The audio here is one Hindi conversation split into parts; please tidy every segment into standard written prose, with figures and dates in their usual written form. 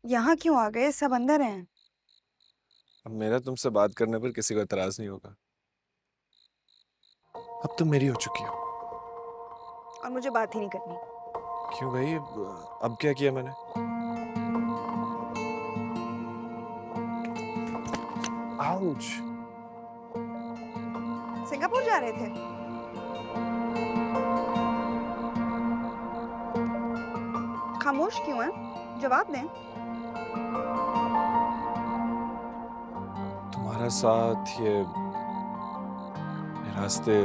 यहाँ क्यों आ गए? सब अंदर हैं। अब मेरा तुमसे बात करने पर किसी को एतराज नहीं होगा। अब तुम मेरी हो चुकी हो। और मुझे बात ही नहीं करनी। क्यों भाई? अब क्या किया मैंने? आउच। सिंगापुर जा रहे थे? खामोश क्यों हैं? जवाब दें। तुम्हारा साथ ये रास्ते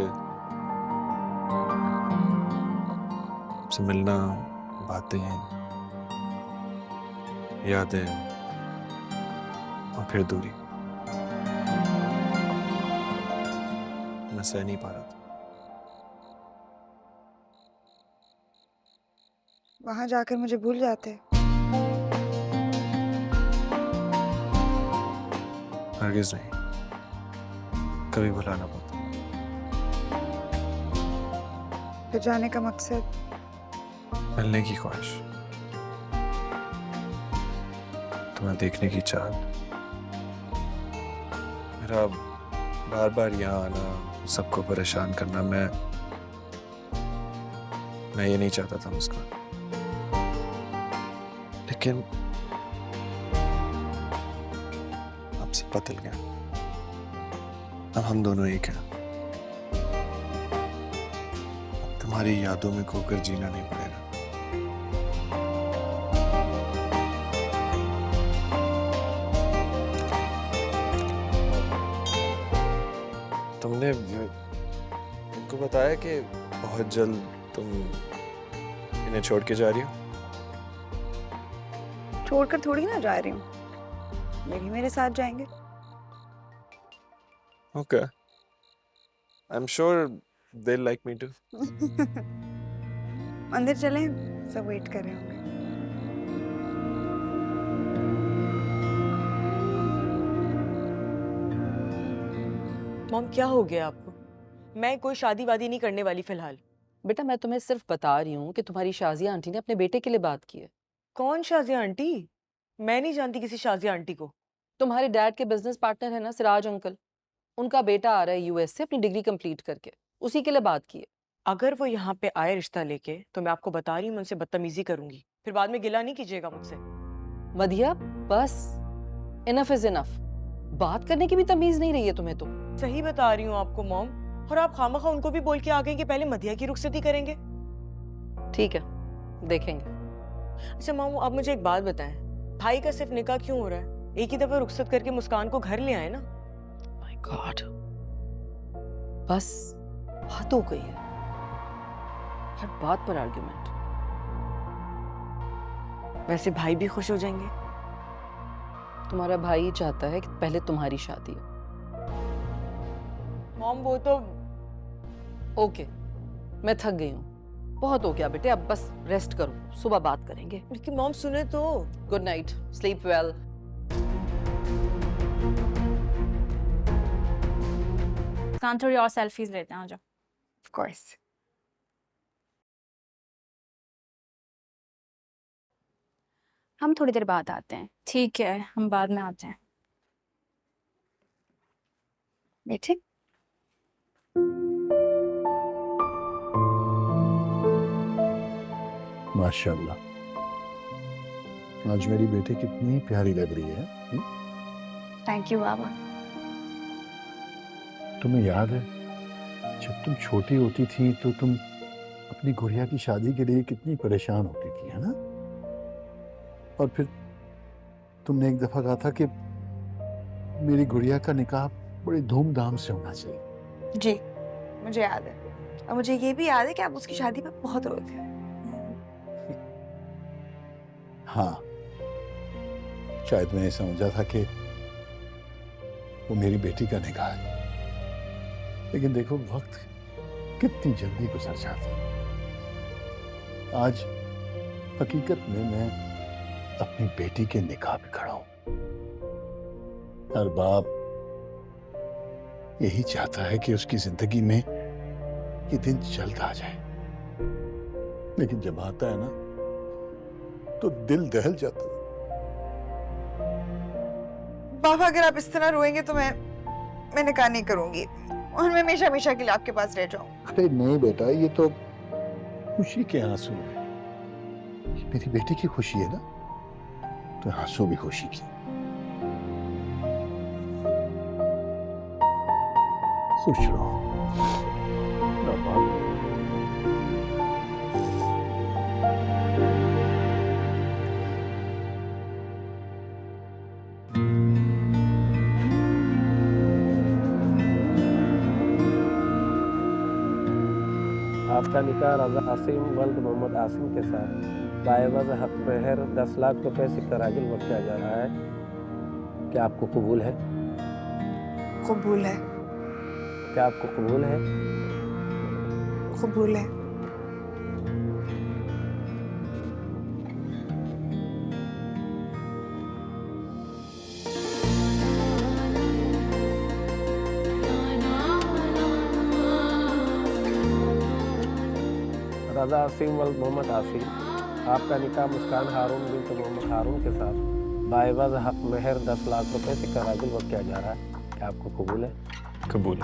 से मिलना, बातें, यादें और फिर दूरी, मैं सह नहीं पा रहा था। वहां जाकर मुझे भूल जाते। हरगिज नहीं, कभी भुलाना पड़ता। फिर जाने का मकसद? मिलने की ख्वाहिश, तुम्हें देखने की चाह, मेरा बार बार यहाँ आना, सबको परेशान करना। मैं ये नहीं चाहता था मुझको, लेकिन अब सब बदल गया। अब हम दोनों एक हैं। अब तुम्हारी यादों में खोकर जीना नहीं पड़ेगा। तुमने उनको बताया कि बहुत जल्द तुम इन्हें छोड़ के जा रही हो? छोड़कर थोड़ी ना जा रही हूँ, ये भी मेरे साथ जाएंगे। Okay, I am sure they like me too. अंदर चलें, सब वेट कर रहे होंगे। मॉम क्या हो गया आपको? मैं कोई शादी वादी नहीं करने वाली फिलहाल। बेटा मैं तुम्हें सिर्फ बता रही हूँ कि तुम्हारी शाजिया आंटी ने अपने बेटे के लिए बात की है। कौन शाजिया आंटी? मैं नहीं जानती किसी शाजिया आंटी को। तुम्हारे डैड के बिजनेस पार्टनर है ना सिराज अंकल, उनका बेटा आ रहा है यूएस से अपनी डिग्री कंप्लीट करके, उसी के लिए बात की है। अगर वो यहाँ पे आए रिश्ता लेके तो मैं आपको बता रही हूँ, मैं उनसे बदतमीजी करूंगी। फिर बाद में गिला नहीं कीजिएगा मुझसे। मधिया बस, इनफ इज इनफ। बात करने की भी तमीज नहीं रही है तुम्हें तो। सही बता रही हूँ आपको मॉम, और आप खामखा उनको भी बोल के आ गए कि पहले मधिया की रुखसती करेंगे। ठीक है, देखेंगे। अच्छा मॉम, आप मुझे एक बात बताएं, भाई का सिर्फ निकाह क्यों हो रहा है? एक ही दफा रुखसत करके मुस्कान को घर ले आए ना। माय गॉड, बस हद हो गई है, हर बात पर आर्गुमेंट। वैसे भाई भी खुश हो जाएंगे। तुम्हारा भाई चाहता है कि पहले तुम्हारी शादी हो। मॉम वो तो ओके, मैं थक गई हूँ, बहुत हो गया बेटे, अब बस रेस्ट करो, सुबह बात करेंगे। लेकिन मॉम सुने तो। Good night, sleep well. कान थोड़ी और सेल्फीज लेते हैं, आ जाओ। Of course. हम थोड़ी देर बाद आते हैं। ठीक है, हम बाद में आते हैं। बैठे। माशाल्लाह, आज मेरी बेटी कितनी प्यारी लग रही है। थैंक यू बाबा। तुम्हें याद है जब तुम छोटी होती थी तो तुम अपनी गुड़िया की शादी के लिए कितनी परेशान होती थी, है ना? और फिर तुमने एक दफा कहा था कि मेरी गुड़िया का निकाह बड़ी धूमधाम से होना चाहिए। जी, मुझे याद है। और मुझे ये भी याद है कि आप उसकी शादी में बहुत रोए थे। हाँ, शायद मैंने समझा था कि वो मेरी बेटी का निकाह है, लेकिन देखो वक्त कितनी जल्दी गुजर जाता है। आज हकीकत में मैं अपनी बेटी के निकाह पे खड़ा हूं। हर बाप यही चाहता है कि उसकी जिंदगी में ये दिन जल्द आ जाए, लेकिन जब आता है ना तो दिल दहल जाता है। पापा अगर आप इस तरह रोएंगे तो मैं निकाह नहीं करूंगी और मैं हमेशा हमेशा के लिए आपके पास रह जाऊं। अरे नहीं बेटा, ये तो खुशी के आंसू है। ये मेरी बेटी की खुशी है ना, तो आंसू भी खुशी की। खुश रहो। आपका निकाह रजा आसिम वल्द मोहम्मद आसिम के साथ बाएवज़ हक महर 10 लाख रुपए से कराजिल वक्त किया जा रहा है। क्या आपको कबूल है? कबूल है। क्या आपको कबूल है? कबूल है। रजा आसिम वल्द मोहम्मद आसिम, आपका निकाह मुस्कान हारून बिन्त मोहम्मद हारून के साथ बाएवज़ हक महर 10 लाख रुपए से कराजिल वक्त किया जा रहा है। क्या आपको कबूल है? कबूल।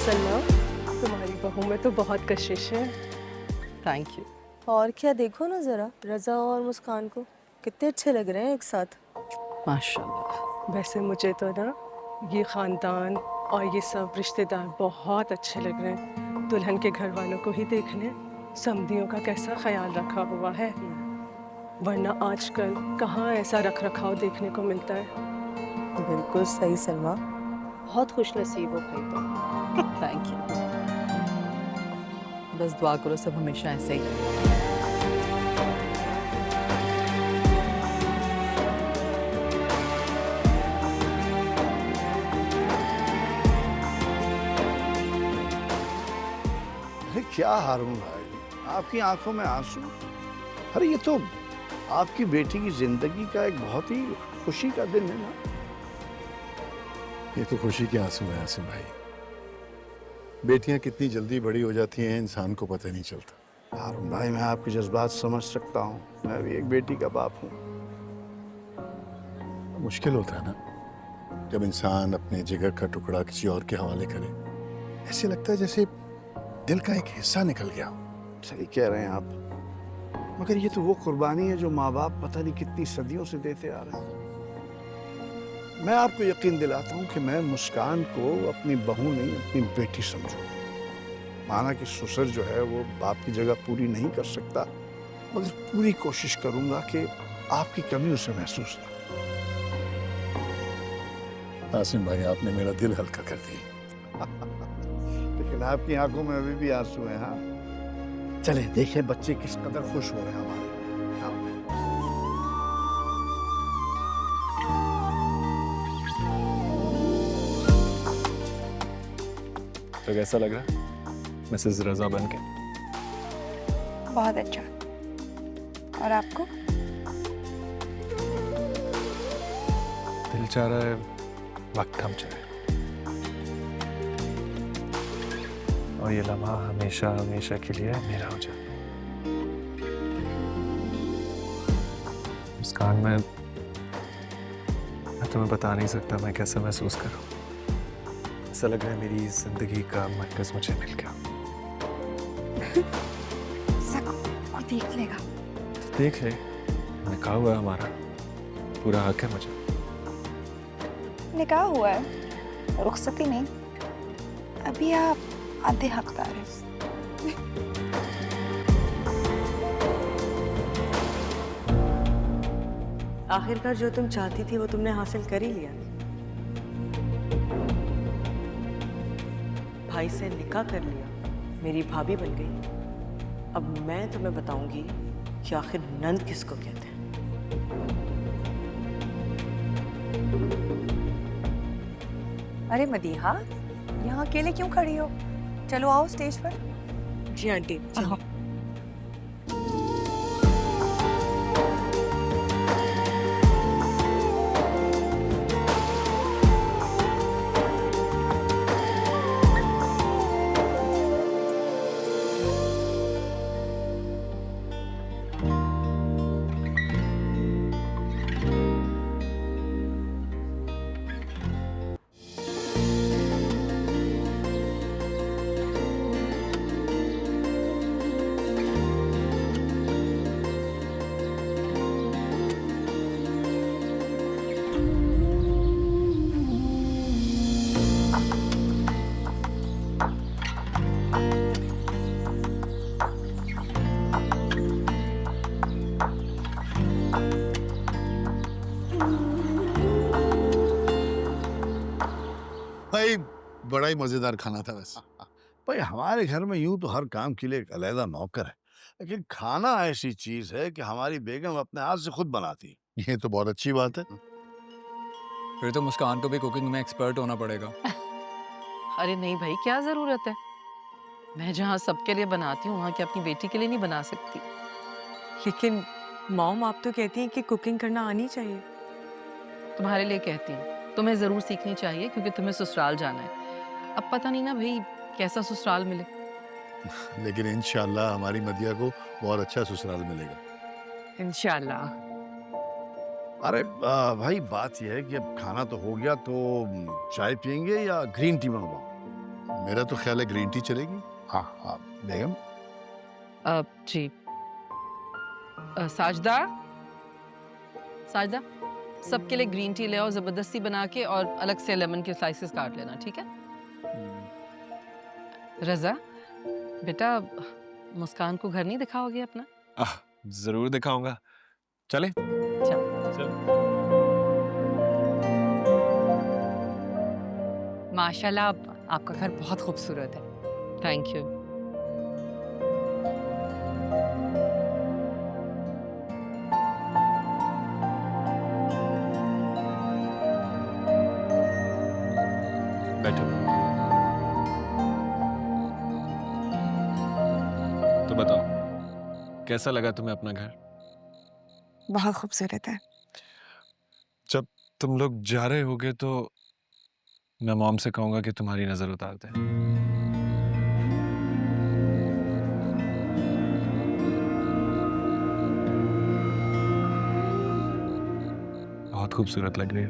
सलमा, तुम्हारी बहू में तो बहुत कशिश है। Thank you. और क्या, देखो ना जरा रजा और मुस्कान को, कितने अच्छे लग रहे हैं एक साथ। माशाल्लाह। वैसे मुझे तो ना ये खानदान और ये सब रिश्तेदार बहुत अच्छे लग रहे हैं। दुल्हन के घर वालों को ही देख लें, समधियों का कैसा ख्याल रखा हुआ है, वरना आजकल कहाँ ऐसा रख रखाव देखने को मिलता है। बिल्कुल सही सलमा, बहुत खुश नसीब हो भाई तुम। Thank you. बस दुआ करो सब हमेशा ऐसे ही रहे। अरे क्या हारून भाई, आपकी आंखों में आंसू? अरे ये तो आपकी बेटी की जिंदगी का एक बहुत ही खुशी का दिन है ना। ये तो खुशी के आंसू हैं आसिम भाई। बेटियां कितनी जल्दी बड़ी हो जाती हैं, इंसान को पता नहीं चलता। हारून भाई, मैं आपके जज्बात समझ सकता हूँ, मैं भी एक बेटी का बाप हूँ। मुश्किल होता है ना जब इंसान अपने जिगर का टुकड़ा किसी और के हवाले करे। ऐसे लगता है जैसे दिल का एक हिस्सा निकल गया हो। सही कह रहे हैं आप, मगर ये तो वो कुर्बानी है जो माँ बाप पता नहीं कितनी सदियों से देते आ रहे हैं। मैं आपको यकीन दिलाता हूँ कि मैं मुस्कान को अपनी बहू नहीं, अपनी बेटी समझूं। माना कि ससुर जो है वो बाप की जगह पूरी नहीं कर सकता, मगर पूरी कोशिश करूंगा कि आपकी कमी उसे महसूस ना। आसिम भाई, आपने मेरा दिल हल्का कर दिया। लेकिन आपकी आंखों में अभी भी आंसू हैं। हाँ, चले देखें बच्चे किस कदर खुश हो रहे हैं हमारे। हाँ। तो कैसा लग रहा है मिसेस रजा बन के? बहुत अच्छा। और आपको? दिल चाह रहा है वक्त थम जाए और ये लम्हा हमेशा हमेशा के लिए मेरा हो जाए। मुस्कान, मैं तुम्हें बता नहीं सकता मैं कैसा महसूस कर रहा हूँ। ऐसा लग रहा है मेरी जिंदगी का मरकज मुझे मिल गया। सब कोई देख लेगा। देख ले, निकाह हुआ है हमारा, पूरा हक है मुझे। निकाह हुआ है, रुखसती नहीं। अभी आप आधे हकदार हैं। आखिरकार जो तुम चाहती थी वो तुमने हासिल कर ही लिया। भाई से निकाह कर लिया, मेरी भाभी बन गई। अब मैं तुम्हें बताऊंगी कि आखिर नंद किसको कहते हैं। अरे मदीहा, यहाँ अकेले क्यों खड़ी हो? चलो आओ स्टेज पर। जी आंटी, चलो। भाई बड़ा ही मजेदार खाना था वैसे। भाई हमारे घर में यूं तो हर काम के लिए एक अलहदा नौकर है, लेकिन खाना ऐसी चीज है कि हमारी बेगम अपने हाथ से खुद बनाती है। ये तो बहुत अच्छी बात है। फिर तो मुस्कान को भी कुकिंग में एक्सपर्ट होना पड़ेगा। अरे नहीं भाई, क्या जरूरत है? मैं जहाँ सबके लिए बनाती हूँ वहाँ क्या अपनी बेटी के लिए नहीं बना सकती? लेकिन मॉम, आप तो कहती हैं कि कुकिंग करना आनी चाहिए। तुम्हारे लिए कहती हूँ, तुम्हें जरूर सीखनी चाहिए क्योंकि तुम्हें ससुराल जाना है। अब पता नहीं ना भाई कैसा ससुराल मिले। लेकिन इंशाल्लाह हमारी मदिया को बहुत अच्छा ससुराल मिलेगा। इंशाल्लाह। अरे भाई बात यह है कि अब खाना तो हो गया, तो चाय पियेंगे या ग्रीन टी मंगवाऊं? मेरा तो ख्याल है ग्रीन टी चलेगी। हाँ हाँ बेगम। जी साजदा, साजदा सबके लिए ग्रीन टी ले आओ जबरदस्ती बना के, और अलग से लेमन के स्लाइसेस काट लेना, ठीक है? रजा बेटा, मुस्कान को घर नहीं दिखाओगे अपना? जरूर दिखाऊंगा, चले। माशाल्लाह आपका घर बहुत खूबसूरत है। Thank you. बैठो। तो बताओ, कैसा लगा तुम्हें अपना घर? बहुत खूबसूरत है। जब तुम लोग जा रहे होगे तो मैं मॉम से कहूंगा कि तुम्हारी नजर उतार दे। बहुत खूबसूरत लग रही है।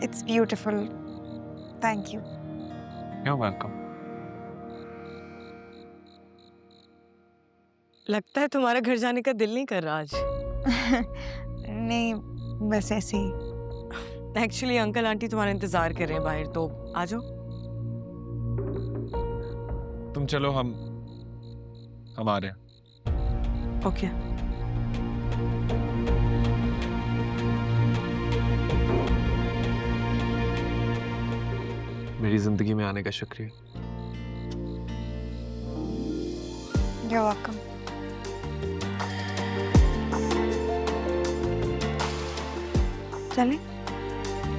It's beautiful, thank you. You're welcome. लगता है तुम्हारा घर जाने का दिल नहीं कर रहा आज। नहीं, बस ऐसे ही। एक्चुअली अंकल आंटी तुम्हारा इंतजार कर रहे हैं बाहर, तो आ जाओ। तुम चलो, हम आ रहे हैं। ओके। मेरी जिंदगी में आने का शुक्रिया। You're welcome. चलें?